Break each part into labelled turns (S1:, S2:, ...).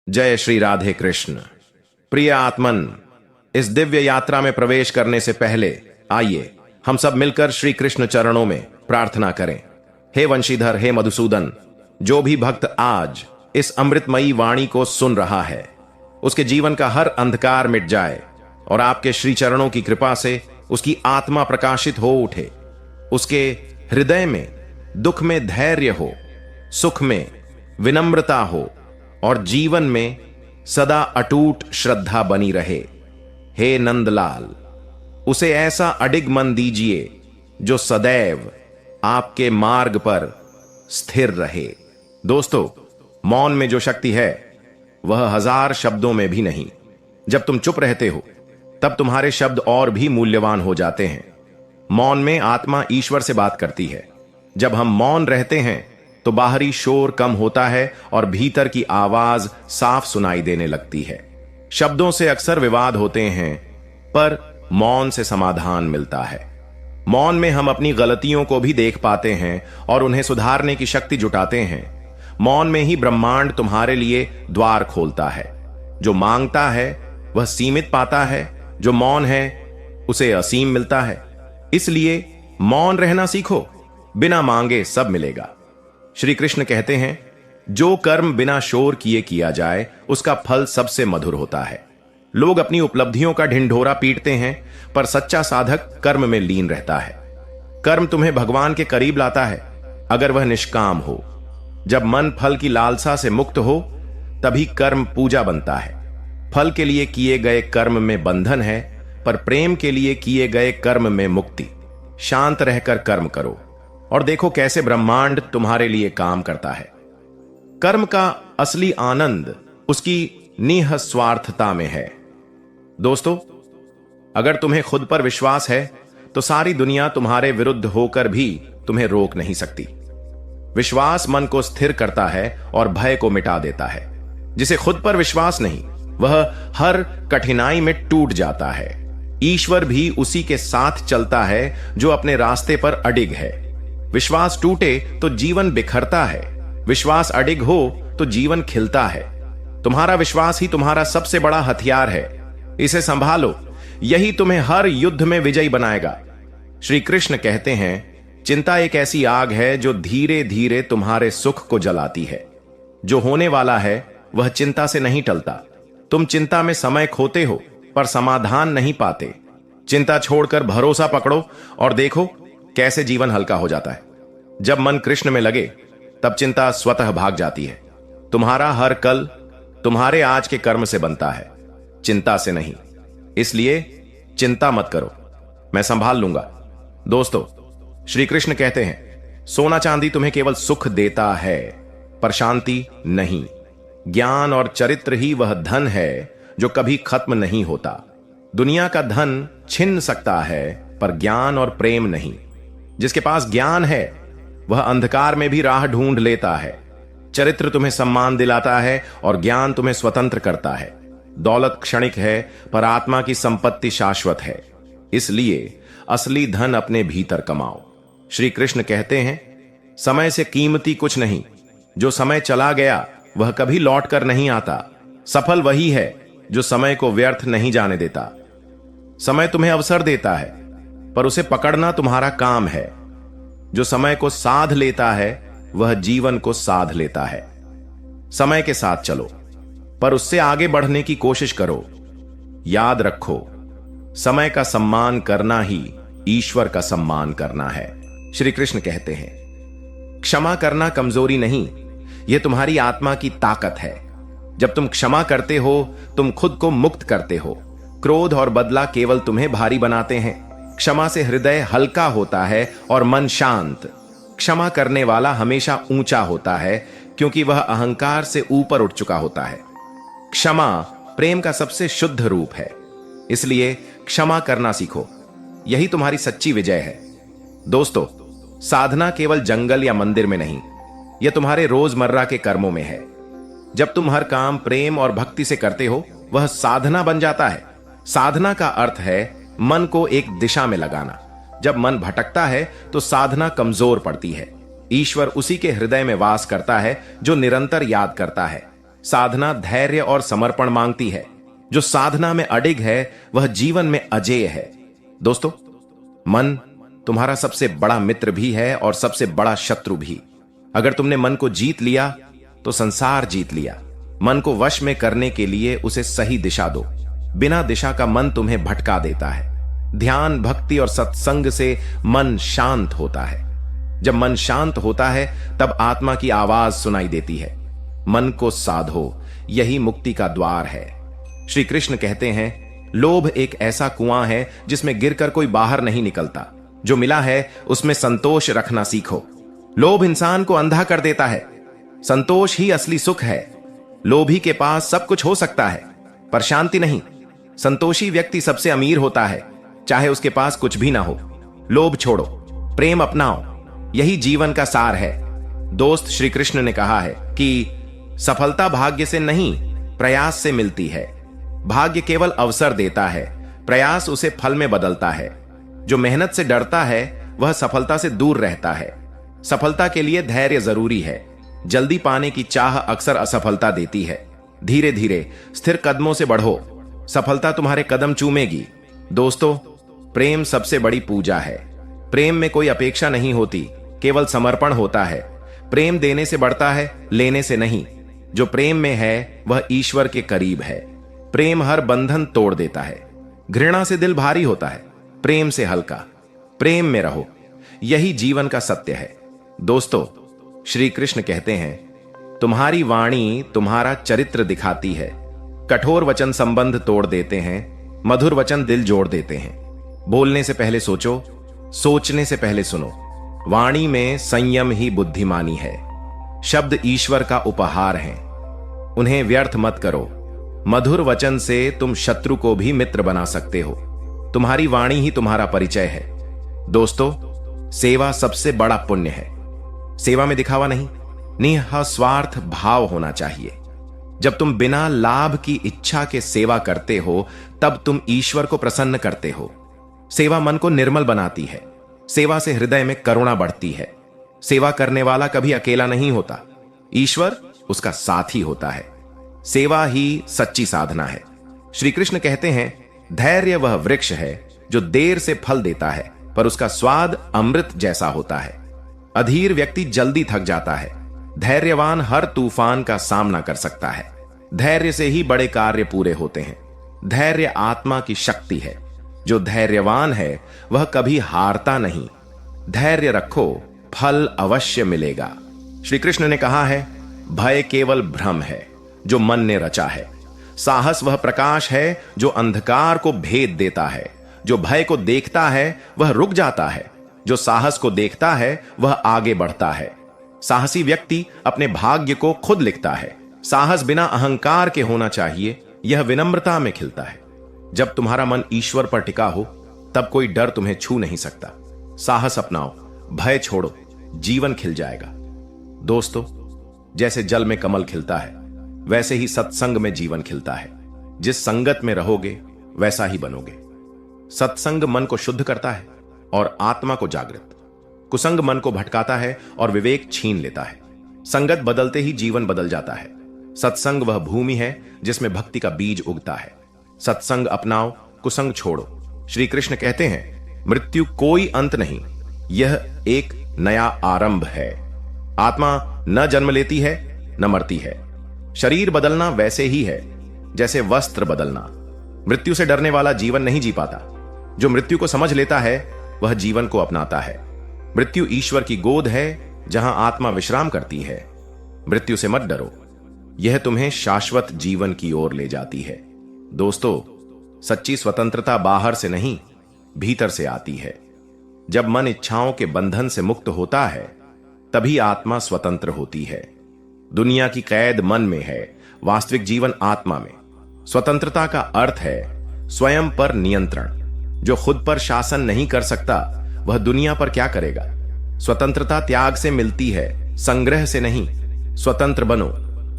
S1: जय श्री राधे कृष्ण। प्रिय आत्मन, इस दिव्य यात्रा में प्रवेश करने से पहले आइए हम सब मिलकर श्री कृष्ण चरणों में प्रार्थना करें। हे वंशीधर, हे मधुसूदन, जो भी भक्त आज इस अमृतमयी वाणी को सुन रहा है उसके जीवन का हर अंधकार मिट जाए और आपके श्री चरणों की कृपा से उसकी आत्मा प्रकाशित हो उठे। उसके हृदय में दुख में धैर्य हो, सुख में विनम्रता हो और जीवन में सदा अटूट श्रद्धा बनी रहे। हे नंदलाल, उसे ऐसा अडिग मन दीजिए जो सदैव आपके मार्ग पर स्थिर रहे। दोस्तों, मौन में जो शक्ति है वह 1000 शब्दों में भी नहीं। जब तुम चुप रहते हो तब तुम्हारे शब्द और भी मूल्यवान हो जाते हैं। मौन में आत्मा ईश्वर से बात करती है। जब हम मौन रहते हैं तो बाहरी शोर कम होता है और भीतर की आवाज साफ सुनाई देने लगती है। शब्दों से अक्सर विवाद होते हैं, पर मौन से समाधान मिलता है। मौन में हम अपनी गलतियों को भी देख पाते हैं और उन्हें सुधारने की शक्ति जुटाते हैं। मौन में ही ब्रह्मांड तुम्हारे लिए द्वार खोलता है। जो मांगता है वह सीमित पाता है, जो मौन है उसे असीम मिलता है। इसलिए मौन रहना सीखो, बिना मांगे सब मिलेगा। श्री कृष्ण कहते हैं, जो कर्म बिना शोर किए किया जाए उसका फल सबसे मधुर होता है। लोग अपनी उपलब्धियों का ढिंढोरा पीटते हैं, पर सच्चा साधक कर्म में लीन रहता है। कर्म तुम्हें भगवान के करीब लाता है अगर वह निष्काम हो। जब मन फल की लालसा से मुक्त हो तभी कर्म पूजा बनता है। फल के लिए किए गए कर्म में बंधन है, पर प्रेम के लिए किए गए कर्म में मुक्ति। शांत रहकर कर्म करो और देखो कैसे ब्रह्मांड तुम्हारे लिए काम करता है। कर्म का असली आनंद उसकी निःस्वार्थता में है। दोस्तों, अगर तुम्हें खुद पर विश्वास है तो सारी दुनिया तुम्हारे विरुद्ध होकर भी तुम्हें रोक नहीं सकती। विश्वास मन को स्थिर करता है और भय को मिटा देता है। जिसे खुद पर विश्वास नहीं, वह हर कठिनाई में टूट जाता है। ईश्वर भी उसी के साथ चलता है जो अपने रास्ते पर अडिग है। विश्वास टूटे तो जीवन बिखरता है, विश्वास अडिग हो तो जीवन खिलता है। तुम्हारा विश्वास ही तुम्हारा सबसे बड़ा हथियार है। इसे संभालो, यही तुम्हें हर युद्ध में विजयी बनाएगा। श्री कृष्ण कहते हैं, चिंता एक ऐसी आग है जो धीरे धीरे तुम्हारे सुख को जलाती है। जो होने वाला है वह चिंता से नहीं टलता। तुम चिंता में समय खोते हो पर समाधान नहीं पाते। चिंता छोड़कर भरोसा पकड़ो और देखो कैसे जीवन हल्का हो जाता है। जब मन कृष्ण में लगे तब चिंता स्वतः भाग जाती है। तुम्हारा हर कल तुम्हारे आज के कर्म से बनता है, चिंता से नहीं। इसलिए चिंता मत करो, मैं संभाल लूंगा। दोस्तों, श्री कृष्ण कहते हैं, सोना चांदी तुम्हें केवल सुख देता है पर शांति नहीं। ज्ञान और चरित्र ही वह धन है जो कभी खत्म नहीं होता। दुनिया का धन छिन सकता है पर ज्ञान और प्रेम नहीं। जिसके पास ज्ञान है वह अंधकार में भी राह ढूंढ लेता है। चरित्र तुम्हें सम्मान दिलाता है और ज्ञान तुम्हें स्वतंत्र करता है। दौलत क्षणिक है पर आत्मा की संपत्ति शाश्वत है। इसलिए असली धन अपने भीतर कमाओ। श्री कृष्ण कहते हैं, समय से कीमती कुछ नहीं। जो समय चला गया वह कभी लौट कर नहीं आता। सफल वही है जो समय को व्यर्थ नहीं जाने देता। समय तुम्हें अवसर देता है पर उसे पकड़ना तुम्हारा काम है। जो समय को साध लेता है वह जीवन को साध लेता है। समय के साथ चलो पर उससे आगे बढ़ने की कोशिश करो। याद रखो, समय का सम्मान करना ही ईश्वर का सम्मान करना है। श्री कृष्ण कहते हैं, क्षमा करना कमजोरी नहीं, यह तुम्हारी आत्मा की ताकत है। जब तुम क्षमा करते हो तुम खुद को मुक्त करते हो। क्रोध और बदला केवल तुम्हें भारी बनाते हैं। क्षमा से हृदय हल्का होता है और मन शांत। क्षमा करने वाला हमेशा ऊंचा होता है क्योंकि वह अहंकार से ऊपर उठ चुका होता है। क्षमा प्रेम का सबसे शुद्ध रूप है। इसलिए क्षमा करना सीखो, यही तुम्हारी सच्ची विजय है। दोस्तों, साधना केवल जंगल या मंदिर में नहीं, यह तुम्हारे रोजमर्रा के कर्मों में है। जब तुम हर काम प्रेम और भक्ति से करते हो वह साधना बन जाता है। साधना का अर्थ है मन को एक दिशा में लगाना। जब मन भटकता है तो साधना कमजोर पड़ती है। ईश्वर उसी के हृदय में वास करता है जो निरंतर याद करता है। साधना धैर्य और समर्पण मांगती है। जो साधना में अडिग है वह जीवन में अजेय है। दोस्तों, मन तुम्हारा सबसे बड़ा मित्र भी है और सबसे बड़ा शत्रु भी। अगर तुमने मन को जीत लिया तो संसार जीत लिया। मन को वश में करने के लिए उसे सही दिशा दो। बिना दिशा का मन तुम्हें भटका देता है। ध्यान, भक्ति और सत्संग से मन शांत होता है। जब मन शांत होता है तब आत्मा की आवाज सुनाई देती है। मन को साधो, यही मुक्ति का द्वार है। श्री कृष्ण कहते हैं, लोभ एक ऐसा कुआं है जिसमें गिरकर कोई बाहर नहीं निकलता। जो मिला है उसमें संतोष रखना सीखो। लोभ इंसान को अंधा कर देता है। संतोष ही असली सुख है। लोभी के पास सब कुछ हो सकता है पर शांति नहीं। संतोषी व्यक्ति सबसे अमीर होता है, चाहे उसके पास कुछ भी ना हो। लोभ छोड़ो, प्रेम अपनाओ, यही जीवन का सार है। दोस्त, श्री कृष्ण ने कहा है कि सफलता भाग्य से नहीं, प्रयास से मिलती है। भाग्य केवल अवसर देता है, प्रयास उसे फल में बदलता है। जो मेहनत से डरता है वह सफलता से दूर रहता है। सफलता के लिए धैर्य जरूरी है। जल्दी पाने की चाह अक्सर असफलता देती है। धीरे धीरे स्थिर कदमों से बढ़ो, सफलता तुम्हारे कदम चूमेगी। दोस्तों, प्रेम सबसे बड़ी पूजा है। प्रेम में कोई अपेक्षा नहीं होती, केवल समर्पण होता है। प्रेम देने से बढ़ता है, लेने से नहीं। जो प्रेम में है वह ईश्वर के करीब है। प्रेम हर बंधन तोड़ देता है। घृणा से दिल भारी होता है, प्रेम से हल्का। प्रेम में रहो, यही जीवन का सत्य है। दोस्तों, श्री कृष्ण कहते हैं, तुम्हारी वाणी तुम्हारा चरित्र दिखाती है। कठोर वचन संबंध तोड़ देते हैं, मधुर वचन दिल जोड़ देते हैं। बोलने से पहले सोचो, सोचने से पहले सुनो। वाणी में संयम ही बुद्धिमानी है। शब्द ईश्वर का उपहार हैं, उन्हें व्यर्थ मत करो। मधुर वचन से तुम शत्रु को भी मित्र बना सकते हो। तुम्हारी वाणी ही तुम्हारा परिचय है। दोस्तों, सेवा सबसे बड़ा पुण्य है। सेवा में दिखावा नहीं, निस्वार्थ भाव होना चाहिए। जब तुम बिना लाभ की इच्छा के सेवा करते हो तब तुम ईश्वर को प्रसन्न करते हो। सेवा मन को निर्मल बनाती है। सेवा से हृदय में करुणा बढ़ती है। सेवा करने वाला कभी अकेला नहीं होता, ईश्वर उसका साथी होता है। सेवा ही सच्ची साधना है। श्री कृष्ण कहते हैं, धैर्य वह वृक्ष है जो देर से फल देता है पर उसका स्वाद अमृत जैसा होता है। अधीर व्यक्ति जल्दी थक जाता है, धैर्यवान हर तूफान का सामना कर सकता है। धैर्य से ही बड़े कार्य पूरे होते हैं। धैर्य आत्मा की शक्ति है। जो धैर्यवान है वह कभी हारता नहीं। धैर्य रखो, फल अवश्य मिलेगा। श्री कृष्ण ने कहा है, भय केवल भ्रम है जो मन ने रचा है। साहस वह प्रकाश है जो अंधकार को भेद देता है। जो भय को देखता है वह रुक जाता है, जो साहस को देखता है वह आगे बढ़ता है। साहसी व्यक्ति अपने भाग्य को खुद लिखता है। साहस बिना अहंकार के होना चाहिए, यह विनम्रता में खिलता है। जब तुम्हारा मन ईश्वर पर टिका हो तब कोई डर तुम्हें छू नहीं सकता। साहस अपनाओ, भय छोड़ो, जीवन खिल जाएगा। दोस्तों, जैसे जल में कमल खिलता है वैसे ही सत्संग में जीवन खिलता है। जिस संगत में रहोगे वैसा ही बनोगे। सत्संग मन को शुद्ध करता है और आत्मा को जागृत। कुसंग मन को भटकाता है और विवेक छीन लेता है। संगत बदलते ही जीवन बदल जाता है। सत्संग वह भूमि है जिसमें भक्ति का बीज उगता है। सत्संग अपनाओ, कुसंग छोड़ो। श्री कृष्ण कहते हैं, मृत्यु कोई अंत नहीं, यह एक नया आरंभ है। आत्मा न जन्म लेती है न मरती है। शरीर बदलना वैसे ही है जैसे वस्त्र बदलना। मृत्यु से डरने वाला जीवन नहीं जी पाता। जो मृत्यु को समझ लेता है वह जीवन को अपनाता है। मृत्यु ईश्वर की गोद है जहां आत्मा विश्राम करती है। मृत्यु से मत डरो, यह तुम्हें शाश्वत जीवन की ओर ले जाती है। दोस्तों, सच्ची स्वतंत्रता बाहर से नहीं, भीतर से आती है। जब मन इच्छाओं के बंधन से मुक्त होता है तभी आत्मा स्वतंत्र होती है। दुनिया की कैद मन में है, वास्तविक जीवन आत्मा में। स्वतंत्रता का अर्थ है स्वयं पर नियंत्रण। जो खुद पर शासन नहीं कर सकता वह दुनिया पर क्या करेगा। स्वतंत्रता त्याग से मिलती है, संग्रह से नहीं। स्वतंत्र बनो,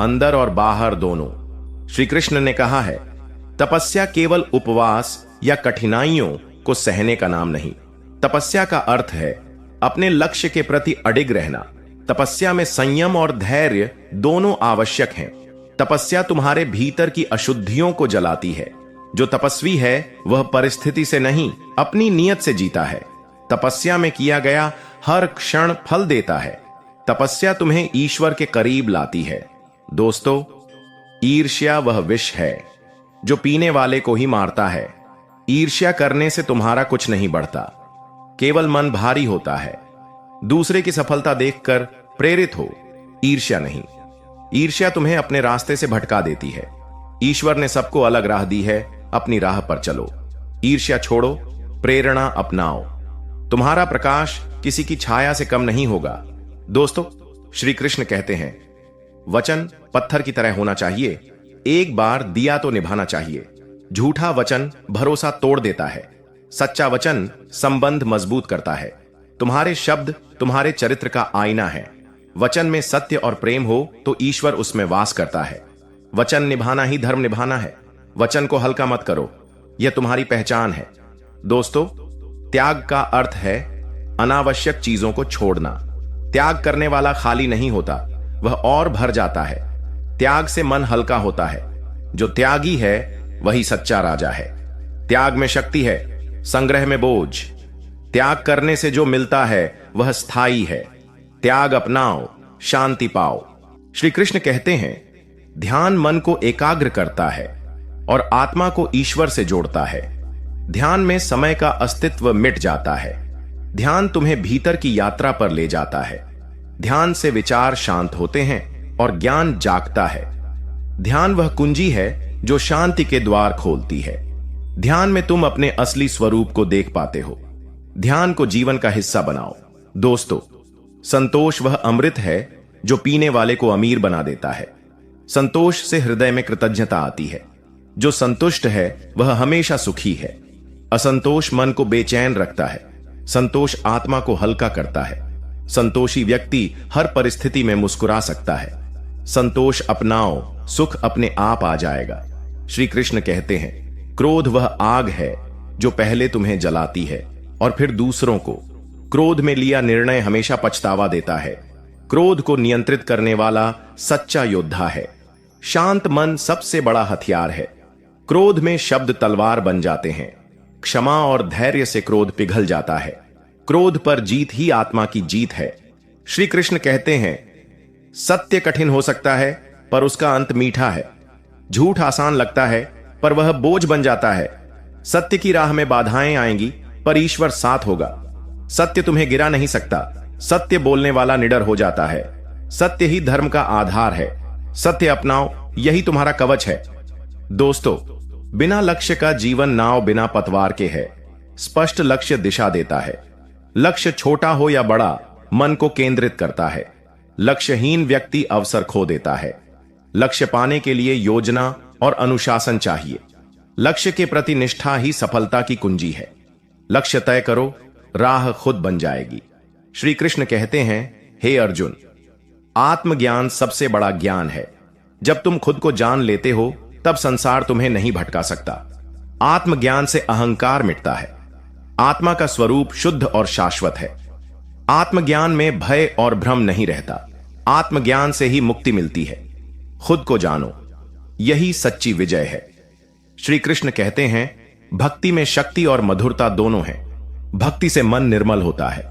S1: अंदर और बाहर दोनों। श्री कृष्ण ने कहा है, तपस्या केवल उपवास या कठिनाइयों को सहने का नाम नहीं। तपस्या का अर्थ है अपने लक्ष्य के प्रति अडिग रहना। तपस्या में संयम और धैर्य दोनों आवश्यक हैं। तपस्या तुम्हारे भीतर की अशुद्धियों को जलाती है। जो तपस्वी है वह परिस्थिति से नहीं, अपनी नीयत से जीता है। तपस्या में किया गया हर क्षण फल देता है। तपस्या तुम्हें ईश्वर के करीब लाती है। दोस्तों, ईर्ष्या वह विष है जो पीने वाले को ही मारता है। ईर्ष्या करने से तुम्हारा कुछ नहीं बढ़ता, केवल मन भारी होता है। दूसरे की सफलता देखकर प्रेरित हो, ईर्ष्या नहीं। ईर्ष्या तुम्हें अपने रास्ते से भटका देती है। ईश्वर ने सबको अलग राह दी है, अपनी राह पर चलो। ईर्ष्या छोड़ो, प्रेरणा अपनाओ। तुम्हारा प्रकाश किसी की छाया से कम नहीं होगा। दोस्तों, श्री कृष्ण कहते हैं, वचन पत्थर की तरह होना चाहिए। एक बार दिया तो निभाना चाहिए। झूठा वचन भरोसा तोड़ देता है। सच्चा वचन संबंध मजबूत करता है। तुम्हारे शब्द तुम्हारे चरित्र का आईना है। वचन में सत्य और प्रेम हो तो ईश्वर उसमें वास करता है। वचन निभाना ही धर्म निभाना है। वचन को हल्का मत करो, यह तुम्हारी पहचान है। दोस्तों, त्याग का अर्थ है अनावश्यक चीजों को छोड़ना। त्याग करने वाला खाली नहीं होता, वह और भर जाता है। त्याग से मन हल्का होता है। जो त्यागी है वही सच्चा राजा है। त्याग में शक्ति है, संग्रह में बोझ। त्याग करने से जो मिलता है वह स्थायी है। त्याग अपनाओ, शांति पाओ। श्री कृष्ण कहते हैं, ध्यान मन को एकाग्र करता है और आत्मा को ईश्वर से जोड़ता है। ध्यान में समय का अस्तित्व मिट जाता है। ध्यान तुम्हें भीतर की यात्रा पर ले जाता है। ध्यान से विचार शांत होते हैं और ज्ञान जागता है। ध्यान वह कुंजी है जो शांति के द्वार खोलती है। ध्यान में तुम अपने असली स्वरूप को देख पाते हो। ध्यान को जीवन का हिस्सा बनाओ। दोस्तों, संतोष वह अमृत है जो पीने वाले को अमीर बना देता है। संतोष से हृदय में कृतज्ञता आती है। जो संतुष्ट है वह हमेशा सुखी है। असंतोष मन को बेचैन रखता है। संतोष आत्मा को हल्का करता है। संतोषी व्यक्ति हर परिस्थिति में मुस्कुरा सकता है। संतोष अपनाओ, सुख अपने आप आ जाएगा। श्री कृष्ण कहते हैं, क्रोध वह आग है जो पहले तुम्हें जलाती है और फिर दूसरों को। क्रोध में लिया निर्णय हमेशा पछतावा देता है। क्रोध को नियंत्रित करने वाला सच्चा योद्धा है। शांत मन सबसे बड़ा हथियार है। क्रोध में शब्द तलवार बन जाते हैं। क्षमा और धैर्य से क्रोध पिघल जाता है। क्रोध पर जीत ही आत्मा की जीत है। श्री कृष्ण कहते हैं, सत्य कठिन हो सकता है पर उसका अंत मीठा है। झूठ आसान लगता है पर वह बोझ बन जाता है। सत्य की राह में बाधाएं आएंगी पर ईश्वर साथ होगा। सत्य तुम्हें गिरा नहीं सकता। सत्य बोलने वाला निडर हो जाता है। सत्य ही धर्म का आधार है। सत्य अपनाओ, यही तुम्हारा कवच है। दोस्तों, बिना लक्ष्य का जीवन नाव बिना पतवार के है। स्पष्ट लक्ष्य दिशा देता है। लक्ष्य छोटा हो या बड़ा, मन को केंद्रित करता है। लक्ष्यहीन व्यक्ति अवसर खो देता है। लक्ष्य पाने के लिए योजना और अनुशासन चाहिए। लक्ष्य के प्रति निष्ठा ही सफलता की कुंजी है। लक्ष्य तय करो, राह खुद बन जाएगी। श्री कृष्ण कहते हैं, हे अर्जुन, आत्मज्ञान सबसे बड़ा ज्ञान है। जब तुम खुद को जान लेते हो तब संसार तुम्हें नहीं भटका सकता। आत्मज्ञान से अहंकार मिटता है। आत्मा का स्वरूप शुद्ध और शाश्वत है। आत्मज्ञान में भय और भ्रम नहीं रहता। आत्मज्ञान से ही मुक्ति मिलती है। खुद को जानो, यही सच्ची विजय है। श्री कृष्ण कहते हैं, भक्ति में शक्ति और मधुरता दोनों हैं। भक्ति से मन निर्मल होता है।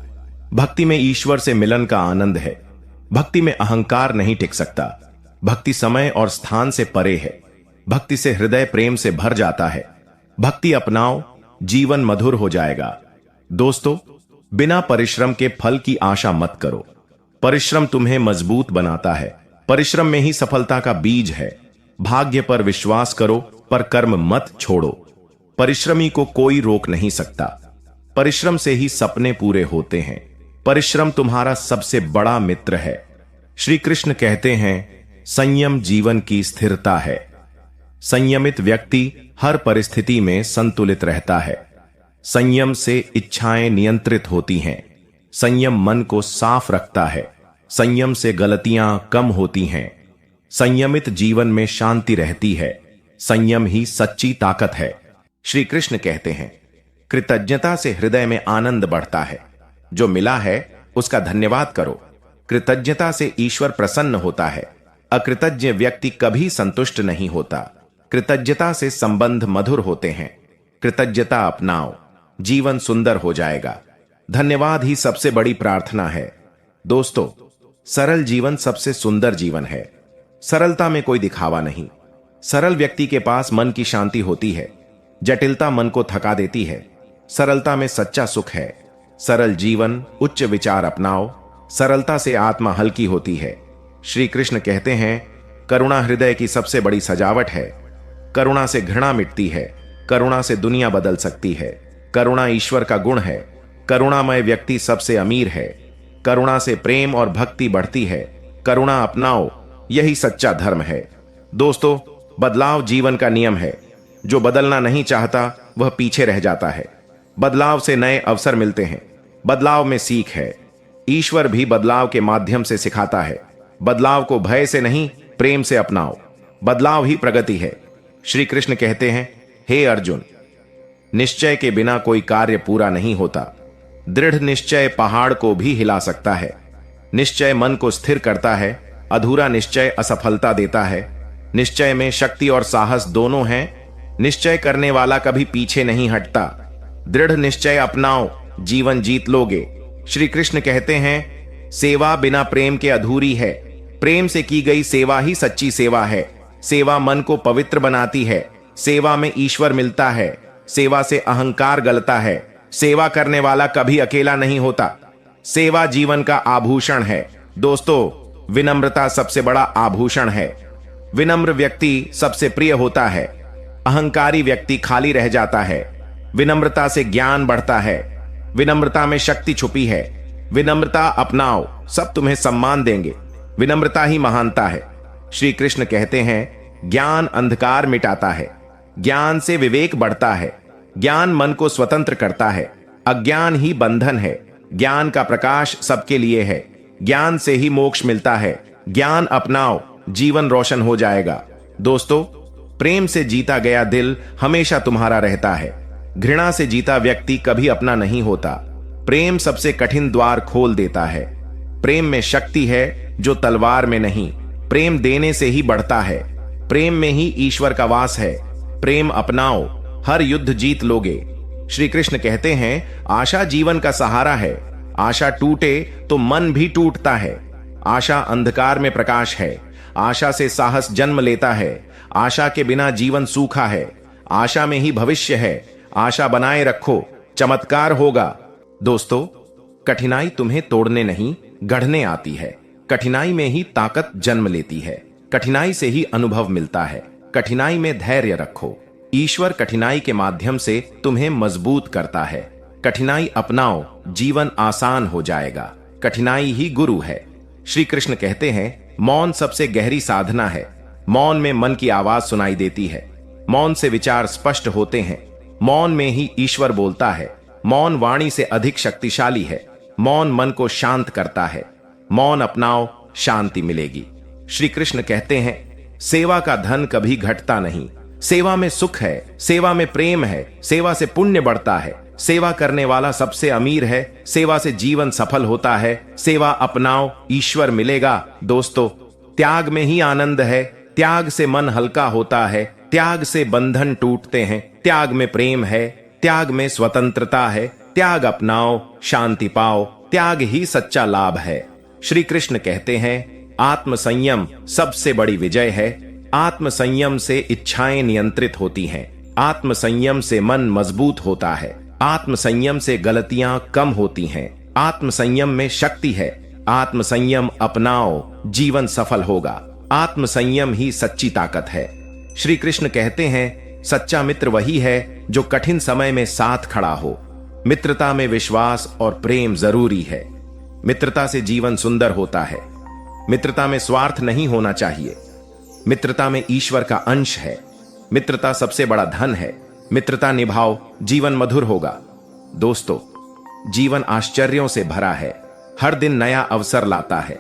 S1: भक्ति में ईश्वर से मिलन का आनंद है। भक्ति में अहंकार नहीं टिक सकता। भक्ति समय और स्थान से परे है। भक्ति से हृदय प्रेम से भर जाता है। भक्ति अपनाओ, जीवन मधुर हो जाएगा। दोस्तों, बिना परिश्रम के फल की आशा मत करो। परिश्रम तुम्हें मजबूत बनाता है। परिश्रम में ही सफलता का बीज है। भाग्य पर विश्वास करो पर कर्म मत छोड़ो। परिश्रमी को कोई रोक नहीं सकता। परिश्रम से ही सपने पूरे होते हैं। परिश्रम तुम्हारा सबसे बड़ा मित्र है। श्री कृष्ण कहते हैं, संयम जीवन की स्थिरता है। संयमित व्यक्ति हर परिस्थिति में संतुलित रहता है। संयम से इच्छाएं नियंत्रित होती हैं। संयम मन को साफ रखता है। संयम से गलतियां कम होती हैं। संयमित जीवन में शांति रहती है। संयम ही सच्ची ताकत है। श्री कृष्ण कहते हैं, कृतज्ञता से हृदय में आनंद बढ़ता है। जो मिला है उसका धन्यवाद करो। कृतज्ञता से ईश्वर प्रसन्न होता है। अकृतज्ञ व्यक्ति कभी संतुष्ट नहीं होता। कृतज्ञता से संबंध मधुर होते हैं। कृतज्ञता अपनाओ, जीवन सुंदर हो जाएगा। धन्यवाद ही सबसे बड़ी प्रार्थना है। दोस्तों, सरल जीवन सबसे सुंदर जीवन है। सरलता में कोई दिखावा नहीं। सरल व्यक्ति के पास मन की शांति होती है। जटिलता मन को थका देती है। सरलता में सच्चा सुख है। सरल जीवन, उच्च विचार अपनाओ। सरलता से आत्मा हल्की होती है। श्री कृष्ण कहते हैं, करुणा हृदय की सबसे बड़ी सजावट है। करुणा से घृणा मिटती है। करुणा से दुनिया बदल सकती है। करुणा ईश्वर का गुण है। करुणामय व्यक्ति सबसे अमीर है। करुणा से प्रेम और भक्ति बढ़ती है। करुणा अपनाओ, यही सच्चा धर्म है। दोस्तों, बदलाव जीवन का नियम है। जो बदलना नहीं चाहता वह पीछे रह जाता है। बदलाव से नए अवसर मिलते हैं। बदलाव में सीख है। ईश्वर भी बदलाव के माध्यम से सिखाता है। बदलाव को भय से नहीं, प्रेम से अपनाओ। बदलाव ही प्रगति है। श्री कृष्ण कहते हैं, हे अर्जुन, निश्चय के बिना कोई कार्य पूरा नहीं होता। दृढ़ निश्चय पहाड़ को भी हिला सकता है। निश्चय मन को स्थिर करता है। अधूरा निश्चय असफलता देता है। निश्चय में शक्ति और साहस दोनों हैं। निश्चय करने वाला कभी पीछे नहीं हटता। दृढ़ निश्चय अपनाओ, जीवन जीत लोगे। श्री कृष्ण कहते हैं, सेवा बिना प्रेम के अधूरी है। प्रेम से की गई सेवा ही सच्ची सेवा है। सेवा मन को पवित्र बनाती है। सेवा में ईश्वर मिलता है। सेवा से अहंकार गलता है। सेवा करने वाला कभी अकेला नहीं होता। सेवा जीवन का आभूषण है। दोस्तों, विनम्रता सबसे बड़ा आभूषण है। विनम्र व्यक्ति सबसे प्रिय होता है। अहंकारी व्यक्ति खाली रह जाता है। विनम्रता से ज्ञान बढ़ता है। विनम्रता में शक्ति छुपी है। विनम्रता अपनाओ, सब तुम्हें सम्मान देंगे। विनम्रता ही महानता है। श्री कृष्ण कहते हैं, ज्ञान अंधकार मिटाता है। ज्ञान से विवेक बढ़ता है। ज्ञान मन को स्वतंत्र करता है। अज्ञान ही बंधन है। ज्ञान का प्रकाश सबके लिए है। ज्ञान से ही मोक्ष मिलता है। ज्ञान अपनाओ, जीवन रोशन हो जाएगा। दोस्तों, प्रेम से जीता गया दिल हमेशा तुम्हारा रहता है। घृणा से जीता व्यक्ति कभी अपना नहीं होता। प्रेम सबसे कठिन द्वार खोल देता है। प्रेम में शक्ति है जो तलवार में नहीं। प्रेम देने से ही बढ़ता है। प्रेम में ही ईश्वर का वास है। प्रेम अपनाओ, हर युद्ध जीत लोगे। श्री कृष्ण कहते हैं, आशा जीवन का सहारा है। आशा टूटे तो मन भी टूटता है। आशा अंधकार में प्रकाश है। आशा से साहस जन्म लेता है। आशा के बिना जीवन सूखा है। आशा में ही भविष्य है। आशा बनाए रखो, चमत्कार होगा। दोस्तों, कठिनाई तुम्हें तोड़ने नहीं, गढ़ने आती है। कठिनाई में ही ताकत जन्म लेती है। कठिनाई से ही अनुभव मिलता है। कठिनाई में धैर्य रखो। ईश्वर कठिनाई के माध्यम से तुम्हें मजबूत करता है। कठिनाई अपनाओ, जीवन आसान हो जाएगा। कठिनाई ही गुरु है। श्री कृष्ण कहते हैं, मौन सबसे गहरी साधना है। मौन में मन की आवाज सुनाई देती है। मौन से विचार स्पष्ट होते हैं। मौन में ही ईश्वर बोलता है। मौन वाणी से अधिक शक्तिशाली है। मौन मन को शांत करता है। मौन अपनाओ, शांति मिलेगी। श्री कृष्ण कहते हैं, सेवा का धन कभी घटता नहीं। सेवा में सुख है। सेवा में प्रेम है। सेवा से पुण्य बढ़ता है। सेवा करने वाला सबसे अमीर है। सेवा से जीवन सफल होता है। सेवा अपनाओ, ईश्वर मिलेगा। दोस्तों, त्याग में ही आनंद है। त्याग से मन हल्का होता है। त्याग से बंधन टूटते हैं। त्याग में प्रेम है। त्याग में स्वतंत्रता है। त्याग अपनाओ, शांति पाओ। त्याग ही सच्चा लाभ है। श्री कृष्ण कहते हैं, आत्म संयम सबसे बड़ी विजय है। आत्म संयम से इच्छाएं नियंत्रित होती हैं। आत्म संयम से मन मजबूत होता है। आत्म संयम से गलतियां कम होती हैं। आत्म संयम में शक्ति है। आत्म संयम अपनाओ, जीवन सफल होगा। आत्म संयम ही सच्ची ताकत है। श्री कृष्ण कहते हैं, सच्चा मित्र वही है जो कठिन समय में साथ खड़ा हो। मित्रता में विश्वास और प्रेम जरूरी है। मित्रता से जीवन सुंदर होता है। मित्रता में स्वार्थ नहीं होना चाहिए। मित्रता में ईश्वर का अंश है। मित्रता सबसे बड़ा धन है। मित्रता निभाओ, जीवन मधुर होगा। दोस्तों, जीवन आश्चर्यों से भरा है। हर दिन नया अवसर लाता है।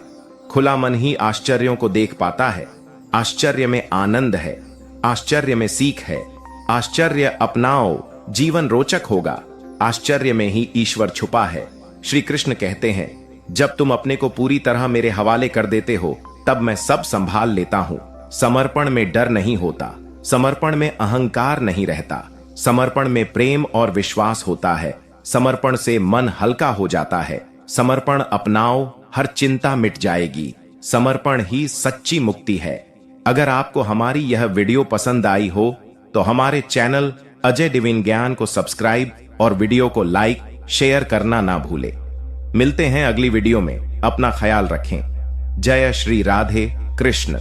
S1: खुला मन ही आश्चर्यों को देख पाता है। आश्चर्य में आनंद है। आश्चर्य में सीख है। आश्चर्य अपनाओ, जीवन रोचक होगा। आश्चर्य में ही ईश्वर छुपा है। श्री कृष्ण कहते हैं, जब तुम अपने को पूरी तरह मेरे हवाले कर देते हो तब मैं सब संभाल लेता हूँ। समर्पण में डर नहीं होता, समर्पण में अहंकार नहीं रहता, समर्पण में प्रेम और विश्वास होता है। समर्पण से मन हल्का हो जाता है। समर्पण अपनाओ, हर चिंता मिट जाएगी। समर्पण ही सच्ची मुक्ति है। अगर आपको हमारी यह वीडियो पसंद आई हो तो हमारे चैनल अजय डिविन ज्ञान को सब्सक्राइब और वीडियो को लाइक शेयर करना ना भूले। मिलते हैं अगली वीडियो में। अपना ख्याल रखें। जय श्री राधे कृष्ण।